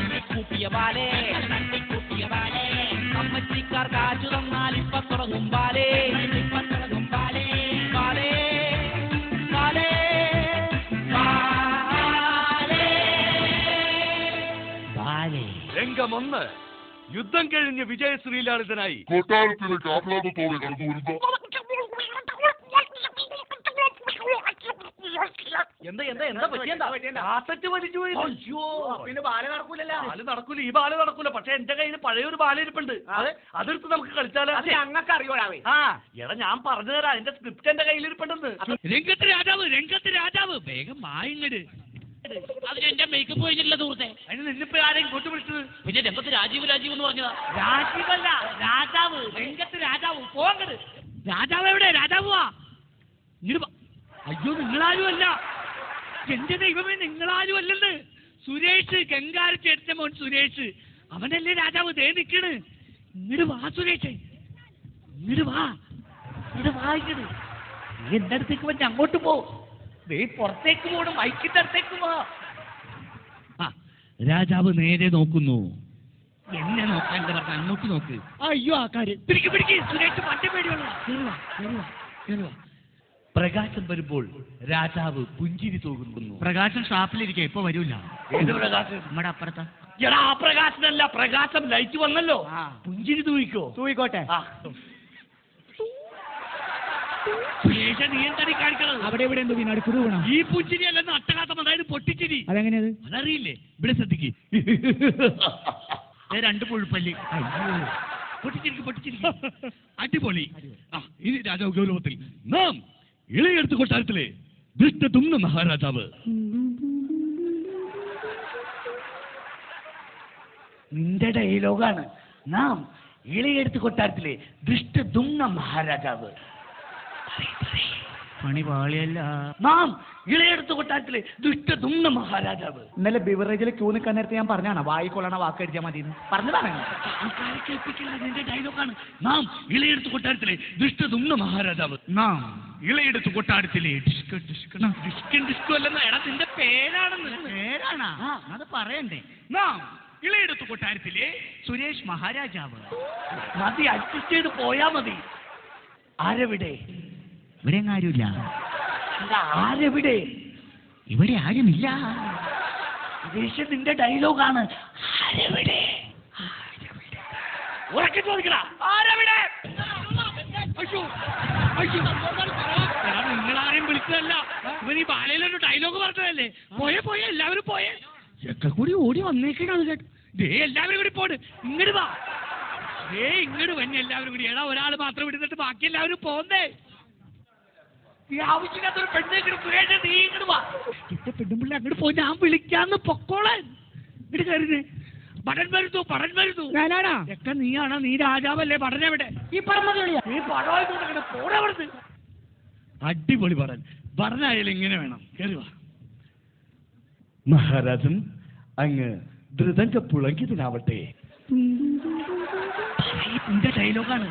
തട്ടിക്കൂട്ടിയ പാലേ അമ്മച്ചിക്കാർ കാറ്റു തന്നാൽ ഇപ്പൊ തുടങ്ങും പാലേ പാലേ പാലേ പാലേ. രംഗം 1. യുദ്ധം കഴിഞ്ഞ് വിജയശ്രീലാളിതനായി കൊട്ടാരത്തിലേക്ക് ആഹ്ലാദത്തോടെ കടന്നു വരുന്നു. പിന്നെ ബാല നടക്കൂലല്ലോ. ബാല നടക്കൂല, ഈ ബാല നടക്കൂല. പക്ഷെ എന്റെ കയ്യിൽ പഴയൊരു ബാല ഇരിപ്പുണ്ട്. അതെടുത്ത് നമുക്ക് കളിച്ചാലോ? ഞങ്ങൾക്ക് അറിയോളാവേ. എടാ ഞാൻ പറഞ്ഞു തരാം, അതിന്റെ സ്ക്രിപ്റ്റ് എന്റെ കയ്യിൽ ഇരിപ്പുണ്ടെന്ന്. രംഗത്ത് രാജാവ് വേഗം വായിങ്ങട്. അതിന് എന്റെ മേക്കപ്പ് കഴിഞ്ഞിട്ടില്ല സുഹൃത്തെ. അതിന് നിന്നിപ്പോ ആരെയും ഇങ്ങോട്ട് വിളിച്ചത്? പിന്നെ രംഗത്ത് രാജീവ് എന്ന് പറഞ്ഞതാ. രാജീവല്ല, രാജാവ്. രംഗത്ത് രാജാവ്. പോകട്. രാജാവ് എവിടെ? രാജാവുവാ. അയ്യോ, നിങ്ങളാരും അല്ല. എന്റെ ദൈവമേ, നിങ്ങളാരും അല്ലെന്ന്. സുരേഷ്, ഗംഗാര ചേട്ടന്റെ മോൻ സുരേഷ്, അവനല്ലേ രാജാവ്. ദേ നിക്കണ്. ഇങ്ങട് വാ സുരേഷ്, ഇങ്ങട് വാ. നീ എന്റെ അടുത്തേക്ക് വന്ന് അങ്ങോട്ട് പോ. ദേ പുറത്തേക്ക് പോകണം, മൈക്കിന്റെ അടുത്തേക്ക് പോ. രാജാവ് നേരെ നോക്കുന്നു. എന്നെ നോക്കാൻ പറഞ്ഞ അങ്ങോട്ട് നോക്ക്. അയ്യോ, ആ കാര്യം പിടിക്ക്. സുരേഷ് മറ്റേ പേടിയുള്ള. പ്രകാശം വരുമ്പോൾ രാജാവ് പുഞ്ചിരി തൂകുന്നു. പ്രകാശം ഷാപ്പിലിരിക്കെ ഇപ്പൊ വരൂല. ഏത് പ്രകാശം? നമ്മുടെ അപ്പുറത്താ. എടാ, ആ പ്രകാശമല്ല, പ്രകാശം ലൈറ്റ് വന്നല്ലോ. പുഞ്ചിരി തൂയിക്കോട്ടെ. സുരേഷ, നീ എന്താടി കാണിക്കണത്? അവിടെ എവിടെ എന്തോ അടുത്തത് വേണം. ഈ പുഞ്ചിരി അല്ലെന്ന് അട്ടകാത്തം, അതായത് പൊട്ടിച്ചിരി. അതെങ്ങനെയത്? അതറിയില്ലേ? ഇവിടെ ശ്രദ്ധിക്ക്. 2 പുഴുപ്പല്ലി. പൊട്ടിച്ചിരിക്കും. അടിപൊളി. ഇനി രാജാവ് ഗൗരവത്തിൽ. നാം ഇളയെടുത്ത് കൊട്ടാരത്തിലെ ദുഷ്ടതുമ്ന മഹാരാജാവ്. നിന്റെ ഡയലോഗാണ്. നാം ഇളയെടുത്ത് കൊട്ടാരത്തിലെ ദുഷ്ടതുമ്ന മഹാരാജാവ്. പണി പാളിയല്ല. നാം ഇളയെടുത്ത് കൊട്ടാരത്തിലെ ദുഷ്ടതുമ്ന മഹാരാജാവ്. ഇന്നലെ ബിവറേജിൽ ക്യൂ നിൽക്കാൻ നേരത്തെ ഞാൻ പറഞ്ഞാണ് വായിക്കൊള്ളണ വാക്കടിച്ചാൽ മതി പറഞ്ഞതാണ്. നിന്റെ ഡയലോഗാണ്. നാം ഇളയെടുത്ത് കൊട്ടാരത്തിലെ ദുഷ്ടതുമ്ന മഹാരാജാവ്. നാം ഇളയെടുത്ത് കൊട്ടാരത്തിലെ ഡിസ്കോ അല്ലെന്ന്. എടാ, നിന്റെ പേരാണെന്ന്. പേരാണാ? അത് പറയണ്ടേ. നാം ഇളയെടുത്ത് കൊട്ടാരത്തിലെ സുരേഷ് മഹാരാജാവ്. മതി, അഡ്ജസ്റ്റ് ചെയ്ത് പോയാ മതി. ആരെവിടെ? ഇവിടെ ആരുമില്ല. ആരെവിടെ? ഇവിടെ ആരുമില്ല. നിന്റെ ഡയലോഗാണ്. ആരെവിടെ? ഉറക്കെ ചോദിക്കടാ, ആരെവിടെ? നിങ്ങളാരെയും വിളിച്ചതല്ല, ഇവൻ ഈ ബാലയിലൊരു ഡയലോഗ് പറഞ്ഞതല്ലേ. പോയെ എല്ലാവരും പോയെ. ഒക്കെ കൂടി ഓടി വന്നേക്കാണ് കേട്ടോ. ദേ എല്ലാവരും കൂടി പോട്. ഇങ്ങോട്ട് വാ. ഇങ്ങോട്ട് വന്നെ എല്ലാവരും കൂടി. എടാ, ഒരാൾ മാത്രം വിടുന്നിട്ട് ബാക്കി എല്ലാവരും പോന്നേ. ഈ ആവശ്യമില്ലാത്തൊരു പെണ്ണേക്കിട്ട് സുരേഷ്, നീ ഇങ്ങോട്ട് വാ. എന്റെ പെണ്ണുമ്പിള്ള അങ്ങോട്ട് പോയി. ഞാൻ വിളിക്കാന്ന് പൊക്കോളാൻ. ഇങ്ങോട്ട് കയറുന്നേ. പടൻ വരുന്നു. ഞാനാണാ? ഒക്കെ നീയാണോ? നീ രാജാവല്ലേ? പടനെവിടെ? ഈ പറഞ്ഞ നീ പടമായിട്ട് പോടവിടുന്ന്. അടിപൊളി പടനായാലും ഇങ്ങനെ വേണം. കയറുക. മഹാരാജൻ അങ്ങ് ധൃതങ്ക പുളങ്കിതനാവട്ടെ. നിന്റെ ഡയലോഗാണ്.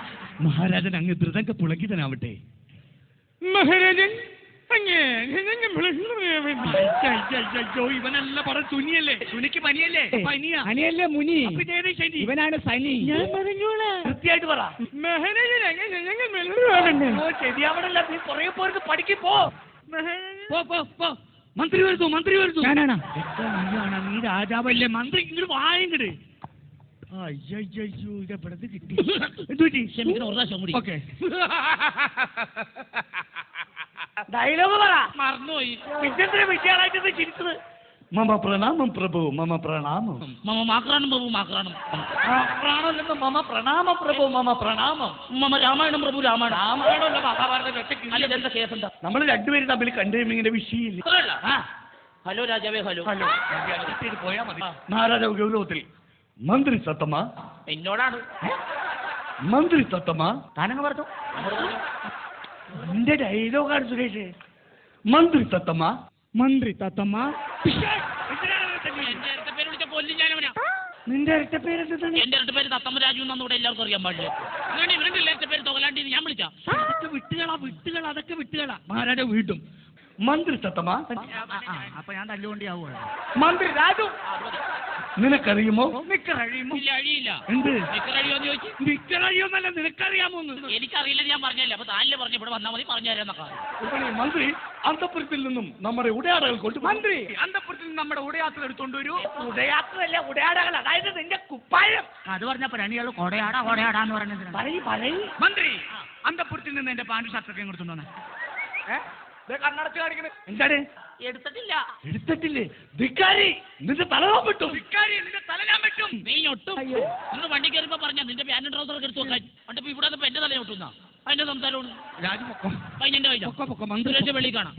മഹാരാജൻ അങ്ങ് ധൃതങ്ക പുളങ്കിതനാവട്ടെ. മഹാരാജൻ ഇവനല്ല പടം. തുനിയല്ലേ? തുനിക്ക് പനിയല്ലേ? പനിയല്ലേ മുനി? ഇവനാണ് സനി. ഞാൻ പറഞ്ഞോളാം. കൃത്യമായിട്ട് പറ. ശരിയാവണല്ല. നീ കുറെ പേർക്ക് പഠിക്ക്. പോ. മന്ത്രി വരുന്നു. ഞാനാണ്. നീ രാജാവല്ലേ? മന്ത്രി ഇങ്ങോട്ട് വായങ്ങട്. അയ്യോ, ഇതെവിടത്ത് കിട്ടി? ഡയലോഗ് പറ. മറന്നുപോയി. പിന്നെന്തിനാ വിഷയമായിട്ട് ചിരിച്ചത്? മമ പ്രണാമം പ്രഭു, മമ പ്രണാമം. മമ മാക്രാണം പ്രഭു, മാക്രാണം. പ്രാണമല്ലെന്ന്. മമ പ്രണാമം പ്രഭു, മമ പ്രണാമം. മമ രാമായണം പ്രഭു, രാമായണം. രാമായണമല്ല മഹാഭാരതം. എന്താ കേസെന്താ? നമ്മൾ രണ്ടുപേരും തമ്മിൽ കണ്ടുകഴിയുമ്പോൾ വിഷയമില്ല. ഹലോ രാജാവേ. ഹലോ. പോയാ മതി. മഹാരാജാവ് ഗൗരവത്തിൽ. മന്ത്രി സത്തമ്മ. എന്നോടാണ്. മന്ത്രി സത്തമ്മ. താനങ്ങ് പറഞ്ഞു. നിന്റെ ഡയലോഗാണ് സുരേഷ്. മന്ത്രി തത്തമ്മ. നിന്റെ ഇരട്ടപ്പേര് എന്താണ്? എന്റെ ഇരട്ടപ്പേര് തത്തമ്മ രാജു എന്നൂടെ എല്ലാവർക്കും അറിയാൻ പാടില്ല. അങ്ങനെ ഇവരുടെ ഇരട്ടപ്പേര് തൊകലാണ്ടി ഞാൻ വിളിച്ച. അതൊക്കെ വിട്ടുകളാ. മഹാരാജ വീട്ടും. മന്ത്രി തത്തമ്മ. അപ്പൊ ഞാൻ തല്ലുകൊണ്ടിയാവുക. മന്ത്രി രാജു. നിനക്കറിയുമോ? നിക്കറിയുമോ? ഇല്ല അഴിയില്ല. എന്ത്? നിക്കറഴിയോന്ന് ചോദിച്ചു. നിക്കറിയോന്നല്ല നിനക്കറിയാമോ? എനിക്കറിയില്ല, ഞാൻ പറഞ്ഞല്ലേ. അപ്പൊ താനല്ലേ പറഞ്ഞു ഇവിടെ വന്നാൽ മതി, പറഞ്ഞു തരാന്നൊക്കെ. മന്ത്രി അന്തപുരത്തിൽ നിന്നും നമ്മുടെ ഉടയാടകൾ കൊണ്ടു. മന്ത്രി അന്തപുരത്തിൽ നിന്ന് നമ്മുടെ ഉടയാത്ര എടുത്തോണ്ട് വരൂ. ഉടയാത്രയല്ല, ഉടയാടകൾ. അതായത് നിന്റെ കുപ്പായം. അത് പറഞ്ഞപ്പോ രണ്ടിയാൾ കൊടയാടാന്ന് പറഞ്ഞത്. മന്ത്രി അന്തപുരത്തിൽ നിന്ന് എന്റെ പാൻറ് ഷർട്ടൊക്കെ എടുത്തോണ്ട് വന്നേ. കണ്ണടച്ച് കാണിക്കണേ. എന്താണ്? എടുത്തിട്ടില്ല. എടുത്തിട്ടില്ലേ? ധിക്കാരി, നിന്റെ തലവാൻ വിട്ടു. ധിക്കാരി, നിന്റെ തല ഞാൻ വെട്ടും. നീ ഞൊട്ടും. നിങ്ങൾ വണ്ടി കയറിയപ്പോ പറഞ്ഞ നിന്റെ പാന്റും ട്രൗസറൊക്കെ എടുത്തു വെക്കാൻ. എന്നിട്ട് ഇവിടെ വന്നപ്പോ എന്റെ തല ഞൊട്ടുന്ന അതിന്റെ സംസാരമാണ്. രാജപൊക്കം പതിനെന്റെ കഴിഞ്ഞ മന്ത്രി വെളി കാണാം.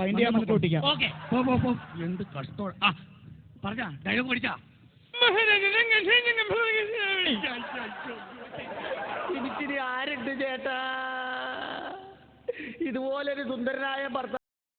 ഓക്കെ. എന്ത് കഷ്ടം. ആ പറഞ്ഞ ഡയലോഗ് പഠിച്ചാ. എനിക്കിനി ആരുണ്ട് ചേട്ടാ ഇതുപോലൊരു സുന്ദരനായ ഭർത്താവ്?